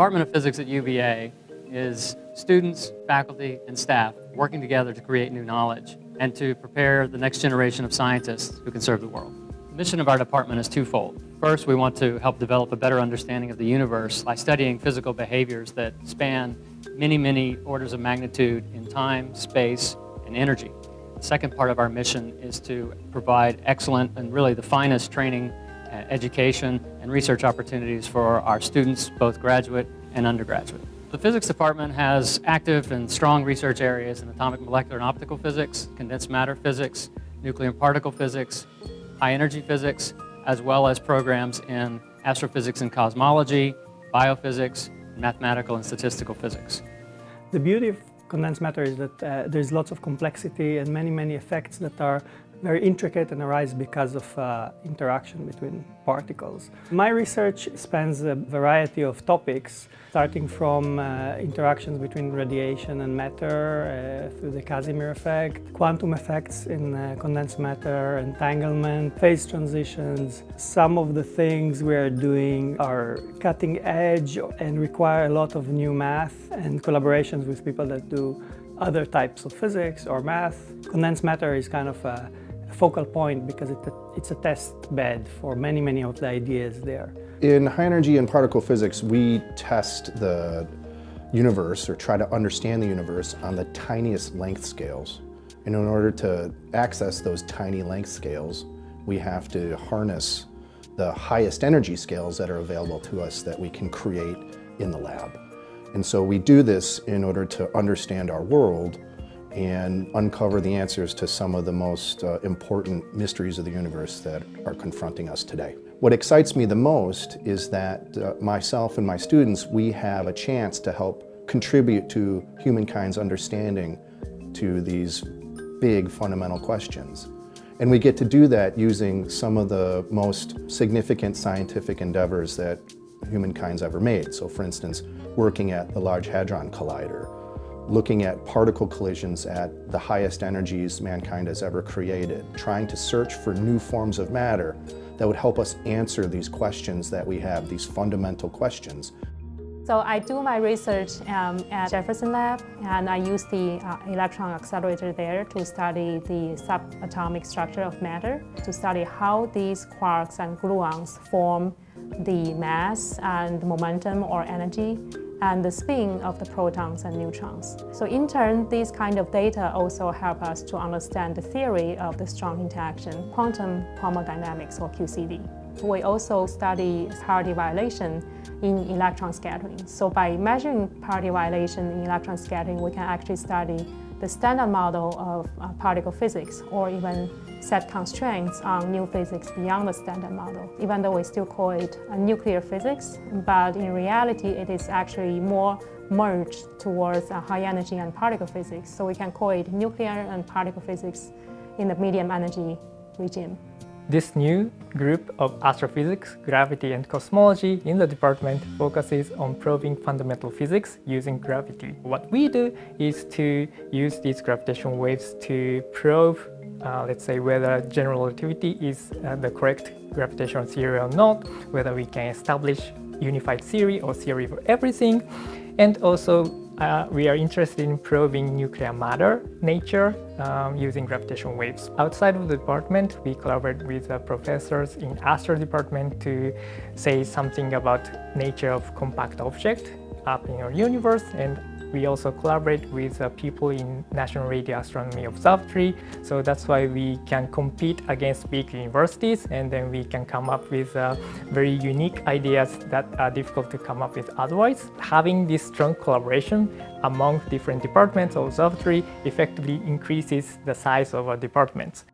Department of Physics at UVA is students, faculty, and staff working together to create new knowledge and to prepare the next generation of scientists who can serve the world. The mission of our department is twofold. First, we want to help develop a better understanding of the universe by studying physical behaviors that span many, many orders of magnitude in time, space, and energy. The second part of our mission is to provide excellent and really the finest training, education, and research opportunities for our students, both graduate and undergraduate. The physics department has active and strong research areas in atomic, molecular, and optical physics, condensed matter physics, nuclear and particle physics, high energy physics, as well as programs in astrophysics and cosmology, biophysics, and mathematical and statistical physics. The beauty of condensed matter is that there's lots of complexity and many effects that are very intricate and arise because of interaction between particles. My research spans a variety of topics, starting from interactions between radiation and matter through the Casimir effect, quantum effects in condensed matter, entanglement, phase transitions. Some of the things we are doing are cutting edge and require a lot of new math and collaborations with people that do other types of physics or math. Condensed matter is kind of a focal point because it's a test bed for many of the ideas there. In high energy and particle physics, we test the universe or try to understand the universe on the tiniest length scales. And in order to access those tiny length scales, we have to harness the highest energy scales that are available to us that we can create in the lab. And so we do this in order to understand our world and uncover the answers to some of the most important mysteries of the universe that are confronting us today. What excites me the most is that myself and my students, we have a chance to help contribute to humankind's understanding to these big fundamental questions. And we get to do that using some of the most significant scientific endeavors that humankind's ever made. So for instance, working at the Large Hadron Collider, looking at particle collisions at the highest energies mankind has ever created, trying to search for new forms of matter that would help us answer these questions that we have, these fundamental questions. So I do my research at Jefferson Lab, and I use the electron accelerator there to study the subatomic structure of matter, to study how these quarks and gluons form the mass and momentum or energy, and the spin of the protons and neutrons. So in turn, these kind of data also help us to understand the theory of the strong interaction, quantum chromodynamics or QCD. We also study priority violation in electron scattering. So by measuring priority violation in electron scattering, we can actually study the standard model of particle physics, or even set constraints on new physics beyond the standard model. Even though we still call it nuclear physics, but in reality it is actually more merged towards high energy and particle physics. So we can call it nuclear and particle physics in the medium energy regime. This new group of astrophysics, gravity, and cosmology in the department focuses on probing fundamental physics using gravity. What we do is to use these gravitational waves to probe, let's say, whether general relativity is the correct gravitational theory or not, whether we can establish unified theory or theory for everything, and also we are interested in probing nuclear matter nature using gravitational waves. Outside of the department, we collaborate with professors in astro department to say something about nature of compact object up in our universe, and we also collaborate with people in National Radio Astronomy Observatory. So that's why we can compete against big universities, and then we can come up with very unique ideas that are difficult to come up with otherwise. Having this strong collaboration among different departments of observatory effectively increases the size of our departments.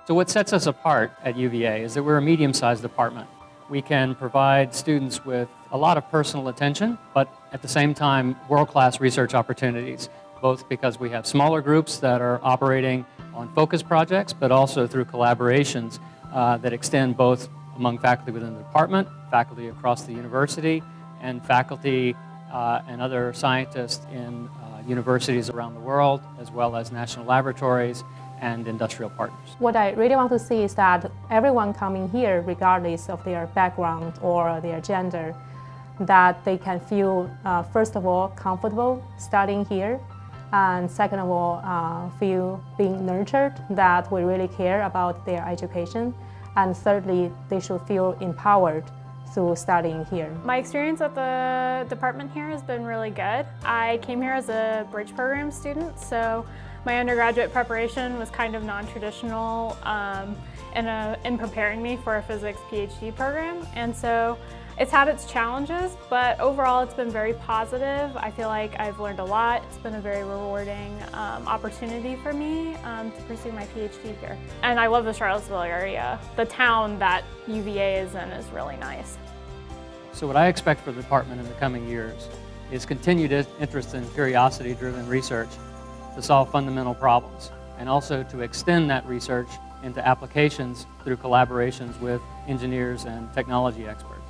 So what sets us apart at UVA is that we're a medium-sized department. We can provide students with a lot of personal attention, but at the same time, world-class research opportunities, both because we have smaller groups that are operating on focus projects, but also through collaborations that extend both among faculty within the department, faculty across the university, and faculty and other scientists in universities around the world, as well as national laboratories and industrial partners. What I really want to see is that everyone coming here, regardless of their background or their gender, that they can feel, first of all, comfortable studying here, and second of all, feel being nurtured, that we really care about their education, and thirdly, they should feel empowered through studying here. My experience at the department here has been really good. I came here as a bridge program student, so my undergraduate preparation was kind of non-traditional in preparing me for a physics PhD program, and so it's had its challenges, but overall it's been very positive. I feel like I've learned a lot. It's been a very rewarding opportunity for me to pursue my PhD here. And I love the Charlottesville area. The town that UVA is in is really nice. So what I expect for the department in the coming years is continued interest in curiosity-driven research to solve fundamental problems, and also to extend that research into applications through collaborations with engineers and technology experts.